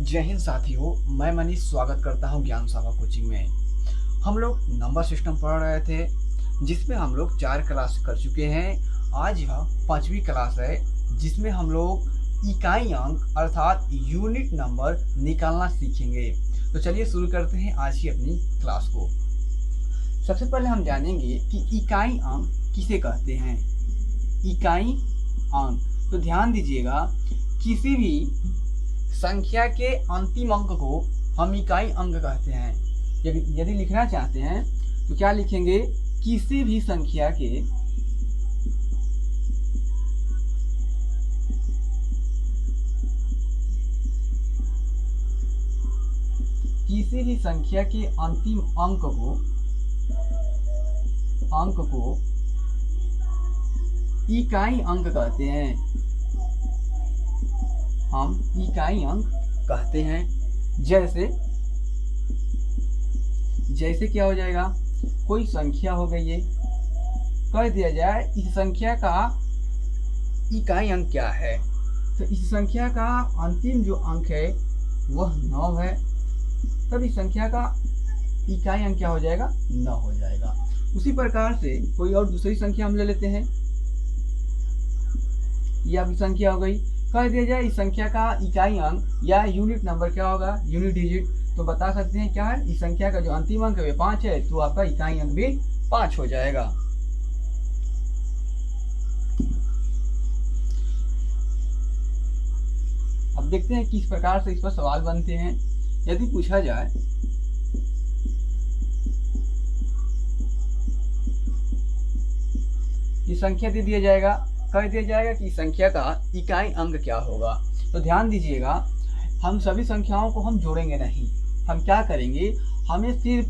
जय हिंद साथियों, मैं मनीष स्वागत करता हूं ज्ञान सावा कोचिंग में। हम लोग नंबर सिस्टम पढ़ रहे थे जिसमें हम लोग 4 क्लास कर चुके हैं। आज यह 5वीं क्लास है जिसमें हम लोग इकाई अंक अर्थात यूनिट नंबर निकालना सीखेंगे। तो चलिए शुरू करते हैं आज की अपनी क्लास को। सबसे पहले हम जानेंगे कि इकाई अंक किसे कहते हैं। इकाई अंक, तो ध्यान दीजिएगा, किसी भी संख्या के अंतिम अंक को हम इकाई अंक कहते हैं। यदि लिखना चाहते हैं तो क्या लिखेंगे, किसी भी संख्या के अंतिम अंक को इकाई अंक कहते हैं। हम इकाई अंक कहते हैं। जैसे क्या हो जाएगा, कोई संख्या हो गई है, कह दिया जाए इस संख्या का इकाई अंक क्या है, तो इस संख्या का अंतिम जो अंक है वह 9 है, तब इस संख्या का इकाई अंक क्या हो जाएगा, 9 हो जाएगा। उसी प्रकार से कोई और दूसरी संख्या हम ले लेते हैं। ये आपकी संख्या हो गई, कह दिया जाए इस संख्या का इकाई अंक या यूनिट नंबर क्या होगा, यूनिट डिजिट, तो बता सकते हैं क्या है, इस संख्या का जो अंतिम अंक है 5 है, तो आपका इकाई अंक भी 5 हो जाएगा। अब देखते हैं किस प्रकार से इस पर सवाल बनते हैं। यदि पूछा जाए ये संख्या दे दिया जाएगा, कह दिया जाएगा कि संख्या का इकाई अंक क्या होगा, तो ध्यान दीजिएगा, हम सभी संख्याओं को हम जोड़ेंगे नहीं। हम क्या करेंगे, हमें सिर्फ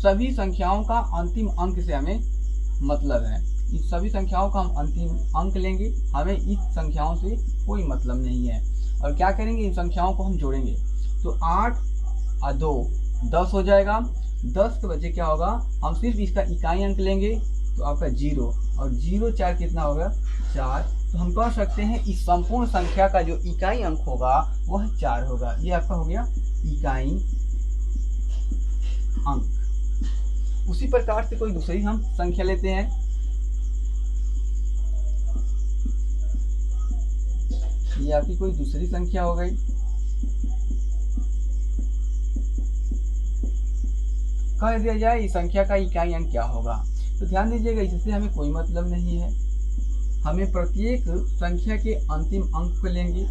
सभी संख्याओं का अंतिम अंक से हमें मतलब है। इस सभी संख्याओं का हम अंतिम अंक लेंगे, हमें इस संख्याओं से कोई मतलब नहीं है। और क्या करेंगे, इन संख्याओं को हम जोड़ेंगे, तो 8 और 2 10 हो जाएगा। 10 के बजे क्या होगा, हम सिर्फ इसका इकाई अंक लेंगे, तो आपका 0 और 0 4 कितना होगा, 4। तो हम कह सकते हैं इस संपूर्ण संख्या का जो इकाई अंक होगा वह 4 होगा। ये आपका हो गया इकाई अंक। उसी प्रकार से कोई दूसरी हम संख्या लेते हैं। ये आपकी कोई दूसरी संख्या हो गई, कह दिया जाए इस संख्या का इकाई अंक क्या होगा, तो ध्यान दीजिएगा, इससे हमें कोई मतलब नहीं है। हमें प्रत्येक संख्या के अंतिम अंक को लेंगे,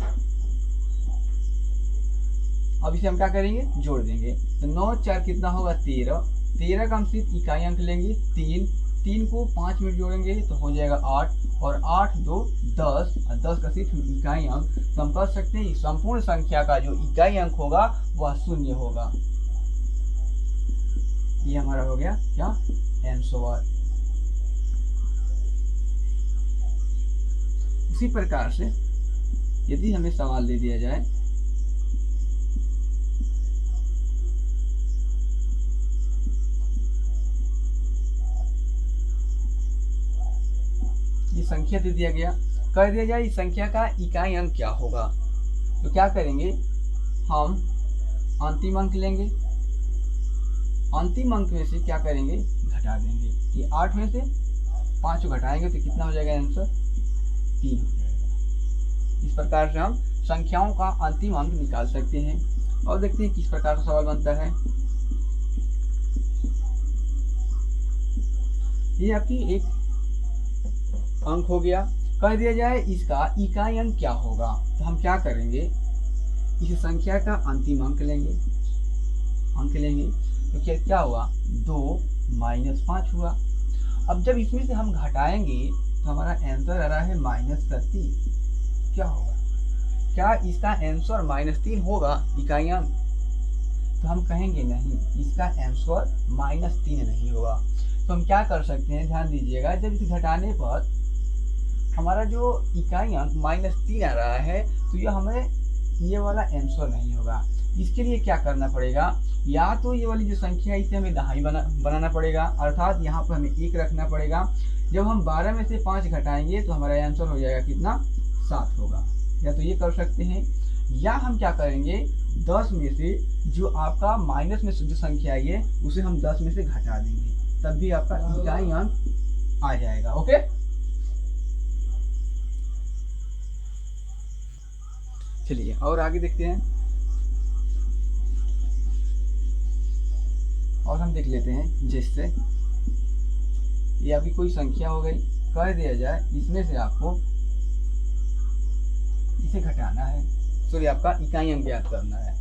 अब इसे हम क्या करेंगे, जोड़ देंगे, तो 9 4 कितना होगा, 13। 13 का हम सिर्फ इकाई अंक लेंगे 3, 3 को 5 मिनट जोड़ेंगे तो हो जाएगा 8, और 8 2 10, और 10 का सिर्फ इकाई अंक, तो हम कह सकते हैं संपूर्ण संख्या का जो इकाई अंक होगा वह 0 होगा। ये हमारा हो गया क्या, आंसर। उसी प्रकार से यदि हमें सवाल दे दिया जाए, ये संख्या दे दिया गया, कह दिया जाए इस संख्या का इकाई अंक क्या होगा, तो क्या करेंगे, हम अंतिम अंक लेंगे, अंतिम अंक में से क्या करेंगे, घटा देंगे। ये 8 में से 5 घटाएंगे तो कितना हो जाएगा आंसर, 3 हो जाएगा। इस प्रकार से हम संख्याओं का अंतिम अंक निकाल सकते हैं। और देखते हैं किस प्रकार का सवाल बनता है। ये आपकी एक अंक हो गया, कह दिया जाए इसका इकाई अंक क्या होगा, तो हम क्या करेंगे, इस संख्या का अंतिम अंक लेंगे, तो क्या हुआ, 2 - 5 हुआ। अब जब इसमें से हम घटाएंगे तो हमारा आंसर आ रहा है -3। क्या होगा, क्या इसका आंसर -3 होगा इकाई अंक, तो हम कहेंगे नहीं, इसका आंसर -3 नहीं होगा। तो हम क्या कर सकते हैं, ध्यान दीजिएगा, जब इसे घटाने पर हमारा जो इकाई अंक -3 आ रहा है, तो यह हमें ये वाला आंसर नहीं होगा। इसके लिए क्या करना पड़ेगा, या तो ये वाली जो संख्या है इसे हमें दहाई बनाना पड़ेगा, अर्थात यहाँ पर हमें 1 रखना पड़ेगा। जब हम 12 में से 5 घटाएंगे तो हमारा आंसर हो जाएगा कितना, 7 होगा। या तो ये कर सकते हैं, या हम क्या करेंगे, 10 में से जो आपका माइनस में जो संख्या आई है उसे हम 10 में से घटा देंगे, तब भी आपका इकाई अंक आ जाएगा। ओके, चलिए और आगे देखते हैं। और हम देख लेते हैं, जिससे ये आपकी कोई संख्या हो गई, कह दिया जाए इसमें से आपको इसे घटाना है, सॉरी आपका इकाई अंक ज्ञात करना है।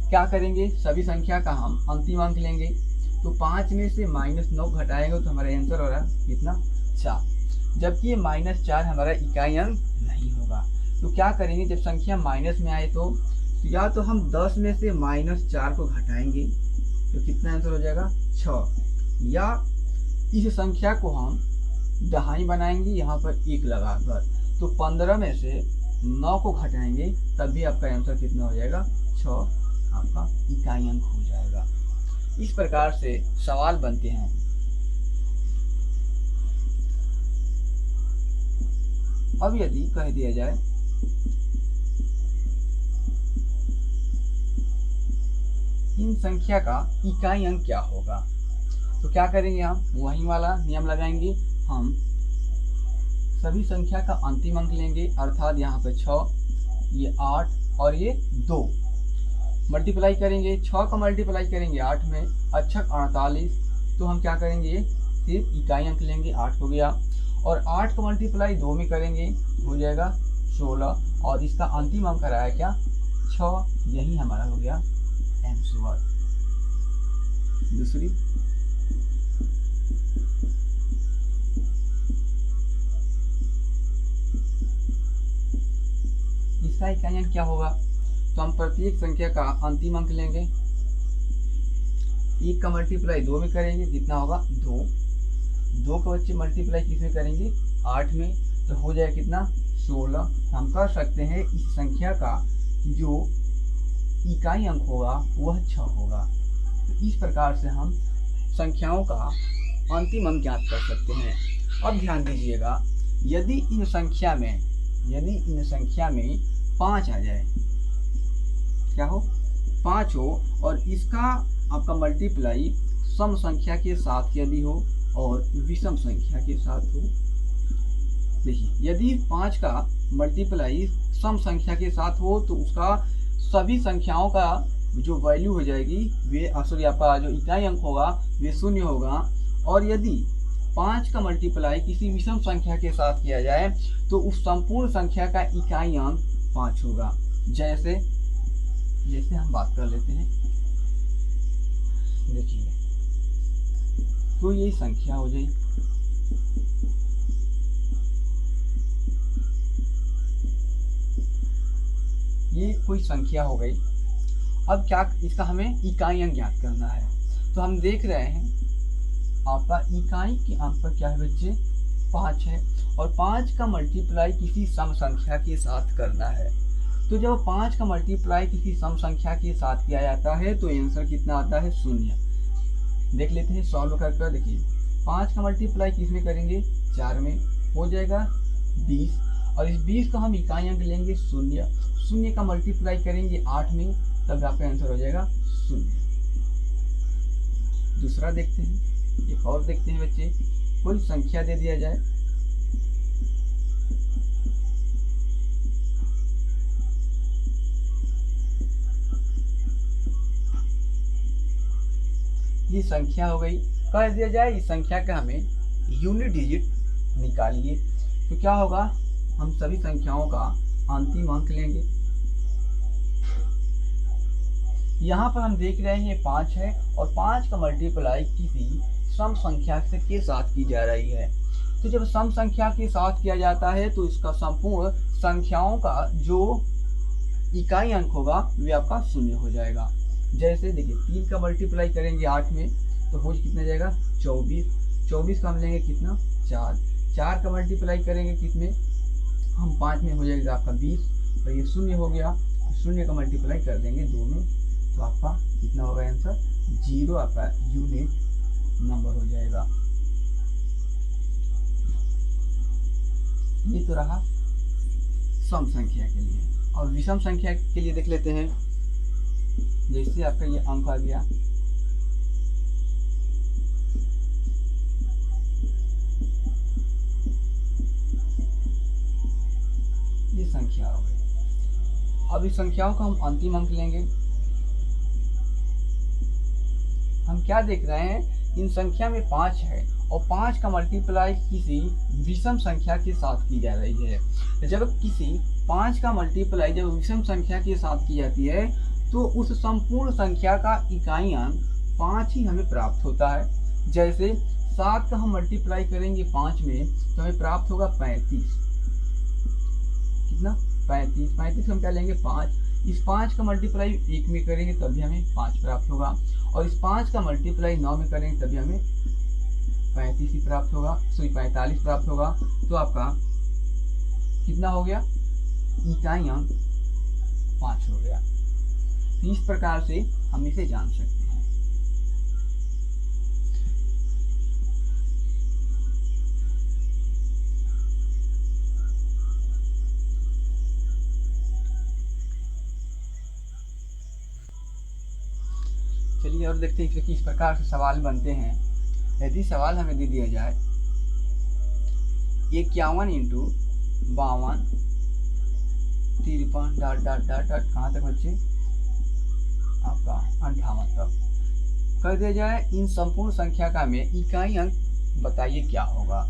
क्या करेंगे, सभी संख्या का हम अंतिम अंक लेंगे, तो 5 में से -9 घटाएंगे तो हमारा आंसर हो रहा है कितना, 4, जबकि ये -4 हमारा इकाई अंक नहीं होगा। तो क्या करेंगे, जब संख्या माइनस में आए तो या तो हम 10 में से -4 को घटाएंगे तो कितना आंसर हो जाएगा 6, या इस संख्या को हम दहाई बनाएंगे यहाँ पर 1 लगाकर, तो 15 में से 9 को घटाएंगे तब भी आपका आंसर कितना हो जाएगा 6, आपका इकाई अंक हो जाएगा। इस प्रकार से सवाल बनते हैं। अब यदि कह दिया जाए इन संख्या का इकाई अंक क्या होगा, तो क्या करेंगे, हम वही वाला नियम लगाएंगे, हम सभी संख्या का अंतिम अंक लेंगे, अर्थात यहाँ पे 6, ये 8 और ये 2 मल्टीप्लाई करेंगे, 6 का मल्टीप्लाई करेंगे 8 में, अच्छा 48, तो हम क्या करेंगे, सिर्फ इकाई अंक लेंगे, 8 हो गया, और 8 का मल्टीप्लाई 2 में करेंगे हो जाएगा 16, और इसका अंतिम अंक रहा है क्या 6, यही हमारा हो गया आंसर। दूसरी, इसका इकाई अंक क्या होगा, तो हम प्रत्येक संख्या का अंतिम अंक लेंगे, 1 का मल्टीप्लाई 2 में करेंगे, कितना होगा 2, 2 का बच्चे मल्टीप्लाई किस में करेंगे 8 में, तो हो जाएगा कितना 16। हम कर सकते हैं इस संख्या का जो इकाई अंक होगा वह 6 होगा। तो इस प्रकार से हम संख्याओं का अंतिम अंक ज्ञात कर सकते हैं। अब ध्यान दीजिएगा, यदि इन संख्या में 5 आ जाए, क्या हो 5 हो, और इसका आपका मल्टीप्लाई सम संख्या के साथ यदि हो और विषम संख्या के साथ हो, देखिए यदि 5 का मल्टीप्लाई सम संख्या के साथ हो तो उसका सभी संख्याओं का जो वैल्यू हो जाएगी वे सॉरी आपका जो इकाई अंक होगा वे 0 होगा, और यदि 5 का मल्टीप्लाई किसी विषम संख्या के साथ किया जाए तो उस संपूर्ण संख्या का इकाई अंक 5 होगा। जैसे हम बात कर लेते हैं, देखिए तो ये संख्या हो जाए, ये कोई संख्या हो गई। अब क्या इसका हमें इकाई अंक ज्ञात करना है, तो हम देख रहे हैं आपका इकाई के अंक पर क्या है बच्चे 5 है, और 5 का मल्टीप्लाई किसी सम संख्या के साथ करना है। तो जब 5 का मल्टीप्लाई किसी सम संख्या के साथ किया जाता है तो आंसर कितना आता है 0। देख लेते हैं सॉल्व कर, देखिए 5 का मल्टीप्लाई किस में करेंगे 4 में, हो जाएगा 20, और इस 20 का हम इकाई अंक लेंगे 0, 0 का मल्टीप्लाई करेंगे 8 में, तब आपका आंसर हो जाएगा 0। दूसरा देखते हैं, एक और देखते हैं बच्चे, कोई संख्या दे दिया जाए, ये संख्या हो गई, कह दिया जाए इस संख्या का हमें यूनिट डिजिट निकालिए, तो क्या होगा, हम सभी संख्याओं का अंतिम अंक लेंगे। यहाँ पर हम देख रहे हैं 5 है, और 5 का मल्टीप्लाई किसी सम संख्या से के साथ की जा रही है। तो जब सम संख्या के साथ किया जाता है तो इसका संपूर्ण संख्याओं का जो इकाई अंक होगा वे आपका 0 हो जाएगा। जैसे देखिए 3 का मल्टीप्लाई करेंगे 8 में तो हो कितना जाएगा 24, 24 का हम लेंगे कितना 4, 4 का मल्टीप्लाई करेंगे किसमें हम 5 में, हो जाएगा आपका 20, और ये 0 हो गया, 0 का मल्टीप्लाई कर देंगे 2 में तो आपका कितना होगा आंसर 0, आपका यूनिट नंबर हो जाएगा। ये तो रहा सम संख्या के लिए, और विषम संख्या के लिए देख लेते हैं। जैसे आपका ये अंक आ गया, ये संख्या हो गई। अब इस संख्याओं का हम अंतिम अंक लेंगे। हम क्या देख रहे हैं, इन संख्या में 5 है और 5 का मल्टीप्लाई किसी विषम संख्या के साथ की जा रही है। जब किसी 5 का मल्टीप्लाई जब विषम संख्या के साथ की जाती है तो उस संपूर्ण संख्या का इकाई अंक 5 ही हमें प्राप्त होता है। जैसे 7 का हम मल्टीप्लाई करेंगे 5 में तो हमें प्राप्त होगा 35। कितना? 35। 35 हम क्या लेंगे? 5। इस 5 का मल्टीप्लाई 1 में करेंगे तभी हमें 5 प्राप्त होगा, और इस 5 का मल्टीप्लाई 9 में करेंगे तभी हमें 35 ही प्राप्त होगा, सॉरी 45 प्राप्त होगा। तो आपका कितना हो गया? इकाई अंक 5 हो गया। तो इस प्रकार से हम इसे जान सकते हैं। चलिए और देखते हैं कि किस प्रकार से सवाल बनते हैं। यदि सवाल हमें दे दिया जाए 51 into 52 53 dot dot dot dot कहाँ तक बच्चे? आपका 58 तक कर दिया जाए, इन संपूर्ण संख्या का हमें इकाई अंक बताइए क्या होगा।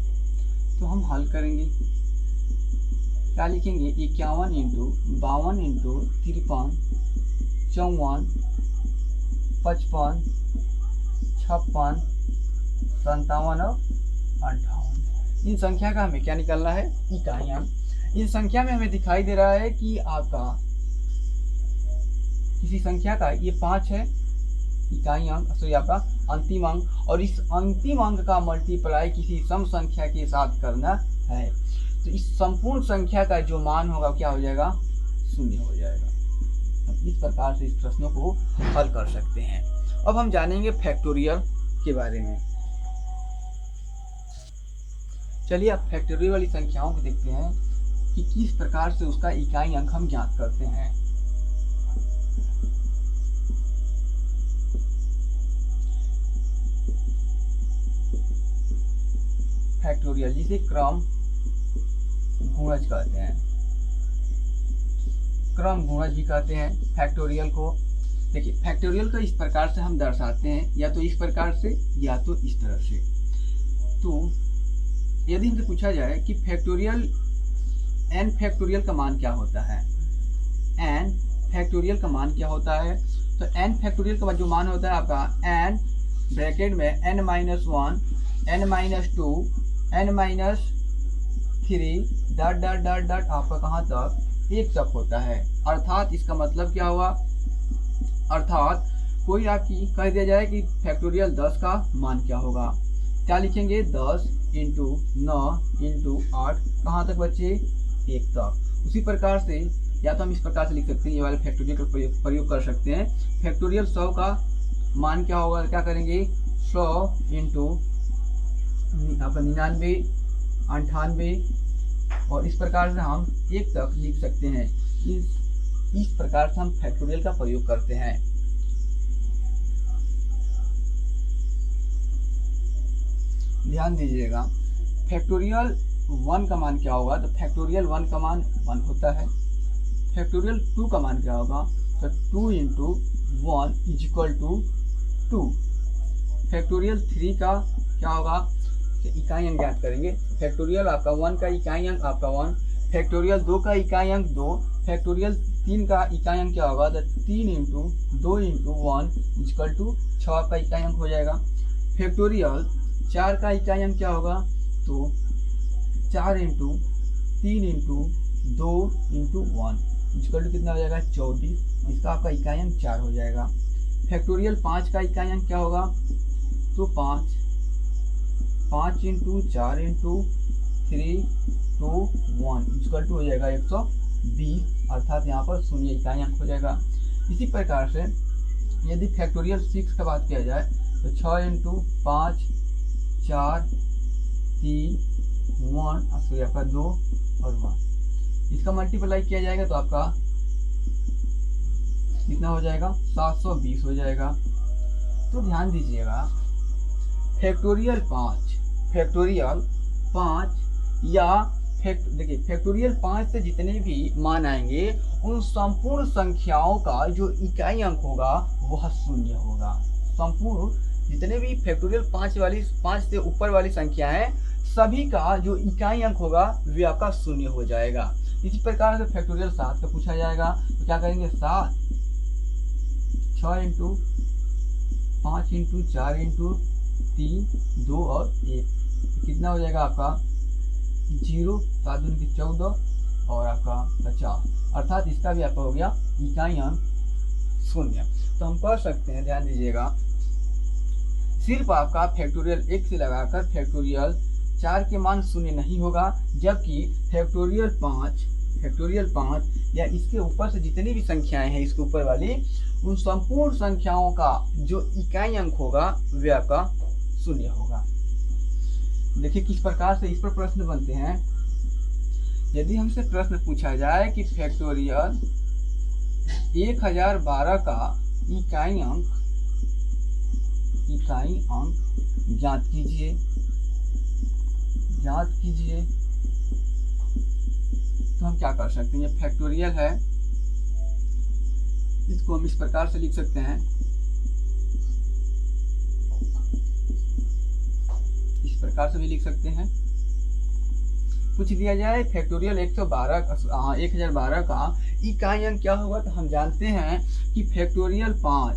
तो हम हल करेंगे, क्या लिखेंगे? 51 इंटू 52 इंटू 53 54 55 56 57 और 58। इन संख्या का हमें क्या निकालना है? इकाई अंक। इस संख्या में हमें दिखाई दे रहा है कि आपका किसी संख्या का ये 5 है इकाई अंक, सॉरी आपका अंतिम अंक, और इस अंतिम अंक का मल्टीप्लाई किसी सम संख्या के साथ करना है। तो इस संपूर्ण संख्या का जो मान होगा क्या हो जाएगा? 0 हो जाएगा। इस प्रकार से इस प्रश्नों को हल कर सकते हैं। अब हम जानेंगे फैक्टोरियल के बारे में। चलिए अब फैक्टोरियल वाली संख्याओं को देखते हैं कि किस प्रकार से उसका इकाई अंक हम ज्ञात करते हैं। फैक्टोरियल जिसे क्रम गुणज कहते हैं, क्रम गुणज भी कहते हैं फैक्टोरियल को। देखिए फैक्टोरियल को इस प्रकार से हम दर्शाते हैं, या तो इस प्रकार से या तो इस तरह से। तो यदि हमसे पूछा जाए कि फैक्टोरियल n फैक्टोरियल का मान क्या होता है, n फैक्टोरियल का मान क्या होता है, तो n फैक्टोरियल का जो मान होता है आपका n ब्रैकेट में n minus 1 n minus 2 n minus 3 dot dot dot dot आपका कहाँ तक? 1 तक होता है। अर्थात इसका मतलब क्या हुआ? अर्थात कोई आपकी कह दिया जाए कि फैक्टोरियल 10 का मान क्या होगा, क्या लिखेंगे? 10 इंटू 9 इंटू 8 कहाँ तक बच्चे? 1 तक। उसी प्रकार से या तो हम इस प्रकार से लिख सकते हैं, ये वाले फैक्टोरियल का प्रयोग कर सकते हैं। फैक्टोरियल 100 का मान क्या होगा? क्या करेंगे? 100 इंटू आपका 99 98 और इस प्रकार से हम 1 तक लिख सकते हैं। इस प्रकार से हम फैक्टोरियल का प्रयोग करते हैं। ध्यान दीजिएगा, फैक्टोरियल 1 का मान क्या होगा? तो फैक्टोरियल 1 का मान 1 होता है। फैक्टोरियल 2 का मान क्या होगा? तो 2 into 1 is equal to 2। Factorial 3 का क्या होगा? इकाई अंक ज्ञात करेंगे। फैक्टोरियल आपका 1 का इकाई अंक आपका 1, फैक्टोरियल 2 का इकाई अंक 2, फैक्टोरियल 3 का इकाई अंक क्या होगा? तो 3 इंटू 2 इंटू 1 इक्वल टू 6 आपका इकाई अंक हो जाएगा। फैक्टोरियल 4 का इकाई अंक क्या होगा? तो 4 into 3 into 2 into 1 equal to कितना हो जाएगा? 24। इसका आपका इकाई अंक 4 हो जाएगा। फैक्टोरियल 5 का इकाई अंक क्या होगा? तो 5 इंटू 4 इंटू 3 2 1 इक्वल टू हो जाएगा 120, अर्थात यहाँ पर 0 इकाई अंक हो जाएगा। इसी प्रकार से यदि फैक्टोरियल 6 का बात किया जाए तो 6 इंटू 5 4 3 1 सॉरी आपका 2 और 1, इसका मल्टीप्लाई किया जाएगा तो आपका कितना हो जाएगा, 720 हो जाएगा। तो ध्यान दीजिएगा, फैक्टोरियल 5 या देखिए फैक्टोरियल 5 से जितने भी मान आएंगे उन संपूर्ण संख्याओं का जो इकाई अंक होगा वह शून्य होगा। संपूर्ण जितने भी फैक्टोरियल 5 से ऊपर वाली संख्या है सभी का जो इकाई अंक होगा वह आपका शून्य हो जाएगा। इसी प्रकार से फैक्टोरियल 7 का पूछा जाएगा तो क्या करेंगे, 7 6 इंटू 5 इंटू 4 इंटू 3 2 और 1 कितना हो जाएगा आपका 0, 7 दूनी की 14 और आपका 50, अर्थात इसका भी आपका हो गया इकाई अंक शून्य। तो हम कह सकते हैं, ध्यान दीजिएगा, सिर्फ आपका फैक्टोरियल 1 से लगाकर फैक्टोरियल 4 के मान शून्य नहीं होगा, जबकि फैक्टोरियल 5 या इसके ऊपर से जितनी भी संख्याएं हैं इसके ऊपर वाली उन संपूर्ण संख्याओं का जो इकाई अंक होगा वह आपका शून्य होगा। देखिए किस प्रकार से इस पर प्रश्न बनते हैं। यदि हमसे प्रश्न पूछा जाए कि फैक्टोरियल 1012 का इकाई अंक ज्ञात कीजिए तो हम क्या कर सकते हैं, ये फैक्टोरियल है, इसको हम इस प्रकार से लिख सकते हैं, इस प्रकार से भी लिख सकते हैं। पूछ दिया जाए फैक्टोरियल 1012 का इकाई अंक क्या होगा, तो हम जानते हैं कि फैक्टोरियल 5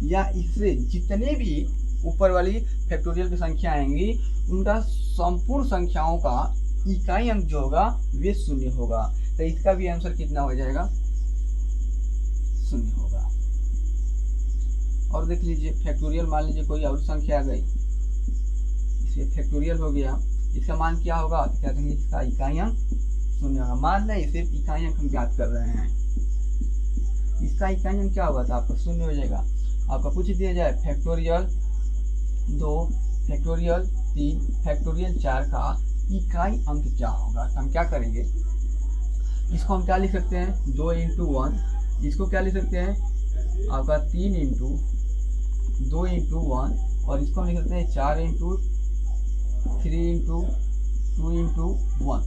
या इससे जितने भी ऊपर वाली फैक्टोरियल की संख्या आएंगी उनका संपूर्ण संख्याओं का इकाई अंक जो होगा वे शून्य होगा। तो इसका भी आंसर कितना हो जाएगा, शून्य होगा। और देख लीजिए फैक्टोरियल, मान लीजिए कोई और संख्या आ गई, इसलिए फैक्टोरियल हो गया, इसका मान क्या होगा, तो क्या कहेंगे इसका इकाई अंक शून्य होगा। मान लें सिर्फ इकाई अंक हम ज्ञात कर रहे हैं, इसका इकाई अंक क्या होगा, तो आपका शून्य हो जाएगा। आपका पूछ दिया जाए फैक्टोरियल 2, फैक्टोरियल 3, फैक्टोरियल 4 का इकाई अंक क्या होगा, तो हम क्या करेंगे, इसको हम क्या लिख सकते हैं, 2 इंटू 1, इसको क्या लिख सकते हैं आपका 3 इंटू 2 इंटू 1, और इसको हम लिख सकते हैं 4 इंटू 3 इंटू 2 इंटू 1,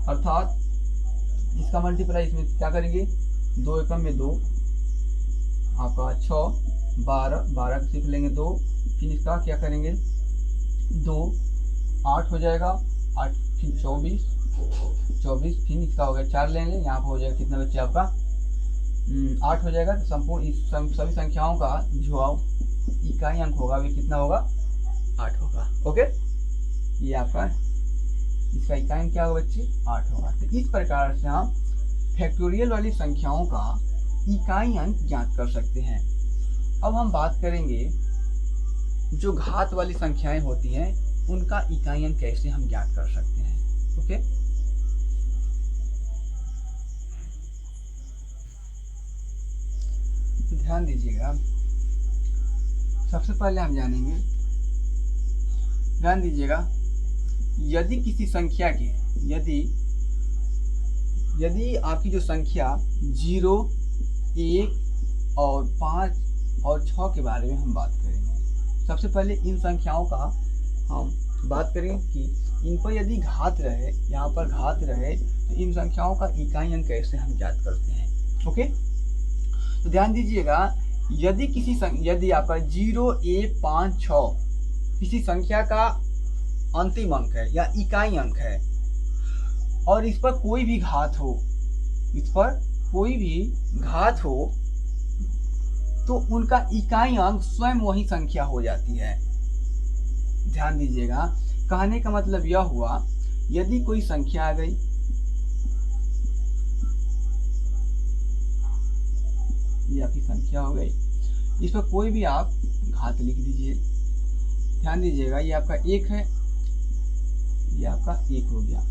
अर्थात इसका मल्टीप्लाई इसमें क्या करेंगे, 2 एकम में 2, आपका 6 12 को सीख लेंगे 2, फिर इसका क्या करेंगे 2 8 हो जाएगा, 8 फिर 24 फिर इसका हो गया 4 लेंगे, यहाँ पर हो जाएगा कितना बच्चे आपका 8 हो जाएगा। तो संपूर्ण इस सभी संख्याओं का जो इकाई अंक होगा वे कितना होगा, 8 होगा। ओके, ये आपका इसका इकाई अंक क्या होगा बच्चे, 8 होगा। तो इस प्रकार से हम फैक्टोरियल वाली संख्याओं का इकाई अंक ज्ञात कर सकते हैं। अब हम बात करेंगे जो घात वाली संख्याएं होती हैं उनका इकाई अंक कैसे हम ज्ञात कर सकते हैं। ओके, तो ध्यान दीजिएगा, सबसे पहले हम जानेंगे, ध्यान दीजिएगा, यदि किसी संख्या के यदि आपकी जो संख्या 0 1 और 5 और 6 के बारे में हम बात करेंगे। सबसे पहले इन संख्याओं का हम बात करें कि इन पर यदि घात रहे, यहाँ पर घात रहे, तो इन संख्याओं का इकाई अंक कैसे हम ज्ञात करते हैं। ओके, तो ध्यान दीजिएगा, यदि आपका 0 1 5 6 किसी संख्या का अंतिम अंक है या इकाई अंक है और इस पर कोई भी घात हो, तो उनका इकाई अंक स्वयं वही संख्या हो जाती है। ध्यान दीजिएगा, कहने का मतलब यह हुआ, यदि कोई संख्या आ गई, ये आपकी संख्या हो गई, इस पर कोई भी आप घात लिख दीजिए। ध्यान दीजिएगा, ये आपका 1 है, ये आपका 1 हो गया।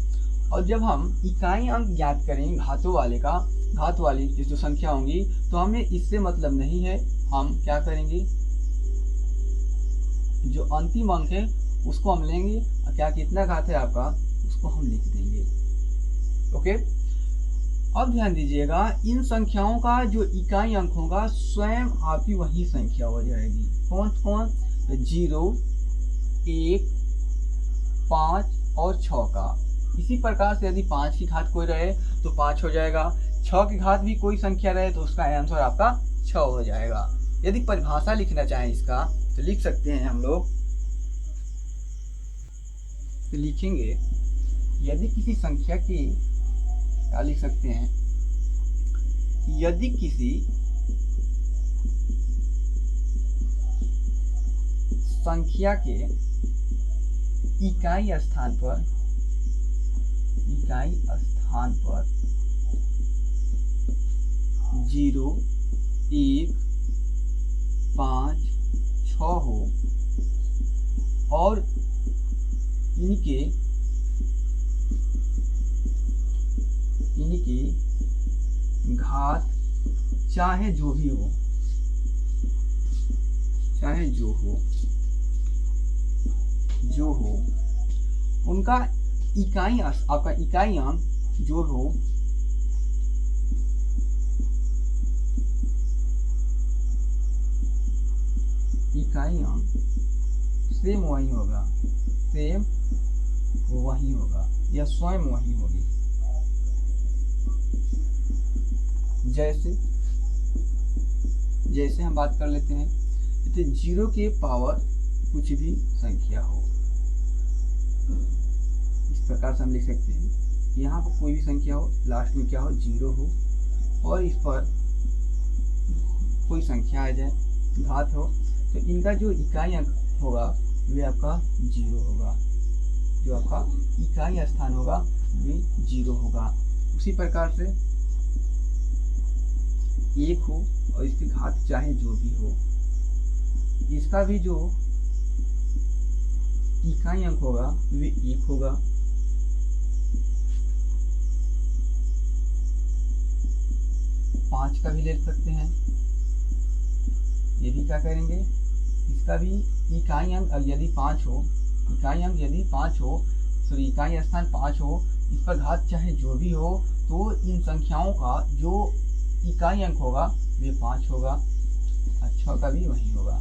और जब हम इकाई अंक ज्ञात करेंगे घात वाली जो संख्या होंगी, तो हमें इससे मतलब नहीं है। हम क्या करेंगे, जो अंतिम अंक है उसको हम लेंगे और क्या कितना घात है आपका उसको हम लिख देंगे। ओके, अब ध्यान दीजिएगा, इन संख्याओं का जो इकाई अंक होगा स्वयं आपकी वही संख्या हो जाएगी। कौन कौन? 0, 1, 5 और 6 का। इसी प्रकार से यदि 5 की घात कोई रहे तो 5 हो जाएगा, 6 की घात भी कोई संख्या रहे तो उसका आंसर आपका 6 हो जाएगा। यदि परिभाषा लिखना चाहें इसका तो लिख सकते हैं हम लोग, तो लिखेंगे यदि किसी संख्या की, क्या लिख सकते हैं, यदि किसी संख्या के इकाई स्थान पर 0, 1, 5, 6 हो और इनके घात चाहे जो भी हो, चाहे जो हो उनका इकाई, आपका इकाई अंक जो हो इकाई अंक सेम वही होगा या स्वयं वही होगी। जैसे हम बात कर लेते हैं, जैसे 0 के पावर कुछ भी संख्या हो, इस प्रकार से हम लिख सकते हैं। यहाँ पर कोई भी संख्या हो, लास्ट में क्या हो, 0 हो और इस पर कोई संख्या आ जाए, घात हो, तो इनका जो इकाई अंक होगा वे आपका 0 होगा, जो आपका इकाई स्थान होगा वे 0 होगा। उसी प्रकार से 1 हो और इसकी घात चाहे जो भी हो, इसका भी जो इकाई अंक होगा वे 1 होगा। 5 का भी ले सकते हैं, ये भी क्या करेंगे, इसका भी इकाई अंक यदि 5 हो, सॉरी इकाई स्थान 5 हो, इस पर घात चाहे जो भी हो, तो इन संख्याओं का जो इकाई अंक होगा वे 5 होगा, 6 का भी वही होगा,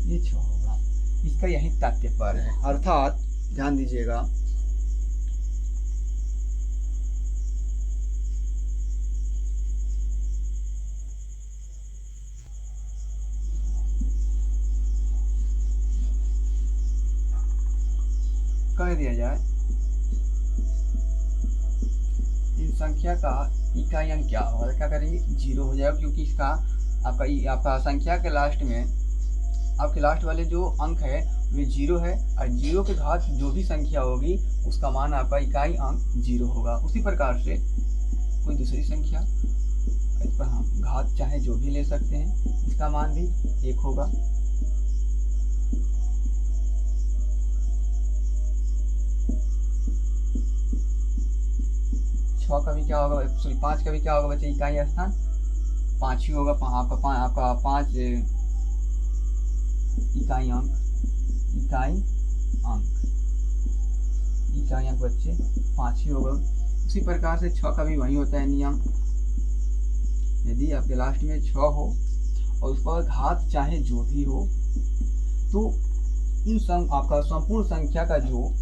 ये 6 होगा। इसका यही तात्पर्य है। अर्थात ध्यान दीजिएगा, कह दिया जाए इन संख्या का इकाई अंक क्या होगा, क्या करेंगे, 0 हो जाएगा, क्योंकि इसका आपका संख्या के लास्ट में आपके लास्ट वाले जो अंक है वे 0 है और 0 के घात जो भी संख्या होगी उसका मान आपका इकाई अंक 0 होगा। उसी प्रकार से कोई दूसरी संख्या, इस पर हम घात चाहे जो भी ले सकते हैं, इसका मान भी 1 होगा। का भी क्या होगा, सॉरी 5 का भी क्या होगा बच्चे, इकाई स्थान 5 ही होगा, आपका 5 इकाई अंक बच्चे 5 ही होगा। उसी प्रकार से 6 का भी वही होता है नियम, यदि आपके लास्ट में 6 हो और उस पर घात चाहे जो भी हो, तो इन आपका संपूर्ण संख्या का जो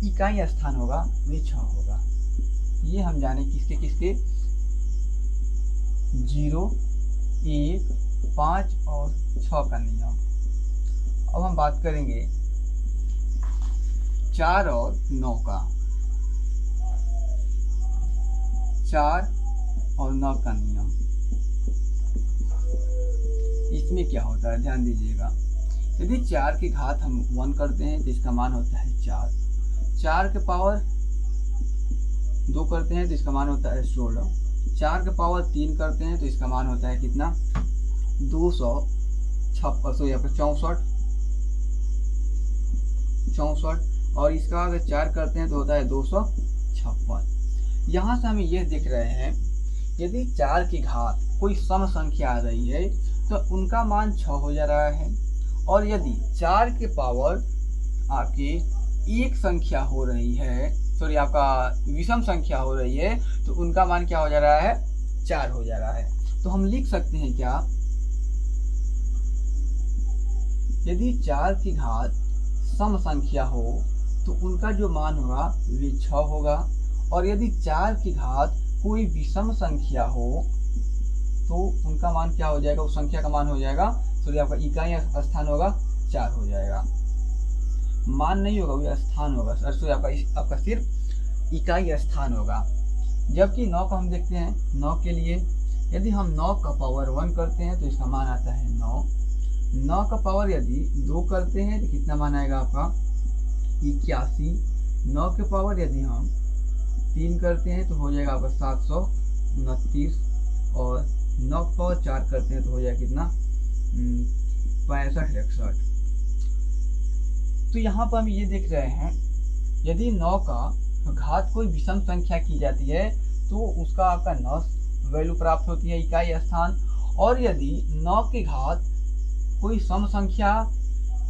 इकाई स्थान होगा वे 6 होगा। ये हम जाने किसके 0, 1, 5 और 6 का नियम। अब हम बात करेंगे 4 और 9 का। 4 और 9 का नियम, इसमें क्या होता है ध्यान दीजिएगा। यदि 4 की घात हम 1 करते हैं तो इसका मान होता है 4, 4 के पावर 2 करते हैं तो इसका मान होता है 16, 4 के पावर 3 करते हैं तो इसका मान होता है कितना, 64 और इसका अगर 4 करते हैं तो होता है 256। यहाँ से हम ये देख रहे हैं, यदि 4 की घात कोई सम संख्या आ रही है तो उनका मान 6 हो जा रहा है, और यदि 4 के पावर आपके एक संख्या हो रही है, सॉरी आपका विषम संख्या हो रही है, तो उनका मान क्या हो जा रहा है, 4 हो जा रहा है। तो हम लिख सकते हैं क्या, यदि 4 की घात सम संख्या हो तो उनका जो मान होगा वे 6 होगा, और यदि 4 की घात कोई विषम संख्या हो तो उनका मान क्या हो जाएगा, उस संख्या का मान हो जाएगा, सॉरी आपका इकाई स्थान होगा 4 हो जाएगा। मान नहीं होगा, वो स्थान होगा, सॉरी आपका सिर्फ इकाई स्थान होगा। जबकि 9 का हम देखते हैं, 9 के लिए यदि हम 9 का पावर 1 करते हैं तो इसका मान आता है 9। 9 का पावर यदि 2 करते हैं तो कितना मान आएगा आपका, 81। 9 के पावर यदि हम 3 करते हैं तो हो जाएगा आपका 729, और 9 का पावर 4 करते हैं तो हो जाएगा कितना, 6561। तो यहाँ पर हम ये देख रहे हैं, यदि 9 का घात कोई विषम संख्या की जाती है तो उसका आपका 9 वैल्यू प्राप्त होती है, इकाई स्थान। और यदि 9 की घात कोई सम संख्या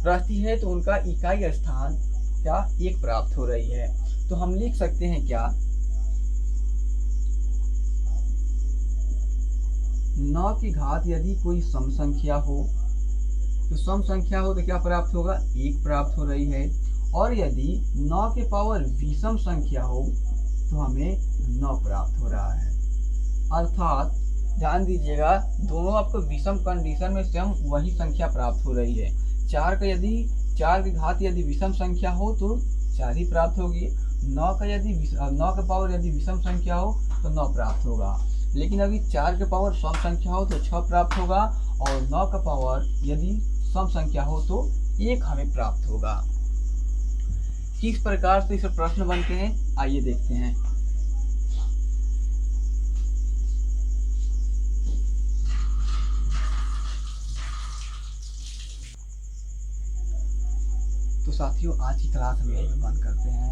रहती है तो उनका इकाई स्थान क्या, 1 प्राप्त हो रही है। तो हम लिख सकते हैं क्या, 9 की घात यदि कोई सम संख्या हो तो सम संख्या हो तो क्या प्राप्त होगा, 1 प्राप्त हो रही है। और यदि 9 के पावर विषम संख्या हो तो हमें 9 प्राप्त हो रहा है। अर्थात ध्यान दीजिएगा, दोनों आपको विषम कंडीशन में स्वयं वही संख्या प्राप्त हो रही है। 4 की घात यदि विषम संख्या हो तो 4 ही प्राप्त होगी। 9 के पावर यदि विषम संख्या हो तो 9 प्राप्त होगा। लेकिन अभी 4 के पावर सम संख्या हो तो 6 प्राप्त होगा, और 9 का पावर यदि सम संख्या हो तो 1 हमें प्राप्त होगा। किस प्रकार से इस प्रश्न बनते हैं, आइए देखते हैं। तो साथियों, आज की क्लास हम यहीं पर बंद करते हैं।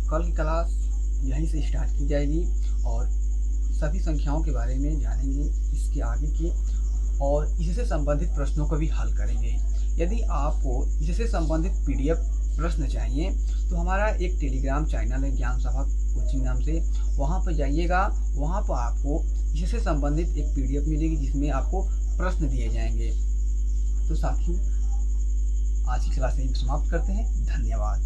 कल की क्लास यहीं से स्टार्ट की जाएगी और सभी संख्याओं के बारे में जानेंगे, इसके आगे के, और इससे संबंधित प्रश्नों को भी हल करेंगे। यदि आपको इससे संबंधित PDF प्रश्न चाहिए तो हमारा एक टेलीग्राम चैनल है ज्ञान सभा कोचिंग नाम से, वहाँ पर जाइएगा। वहाँ पर आपको इससे संबंधित एक PDF मिलेगी जिसमें आपको प्रश्न दिए जाएंगे। तो साथियों, आज की क्लास यहीं समाप्त करते हैं। धन्यवाद।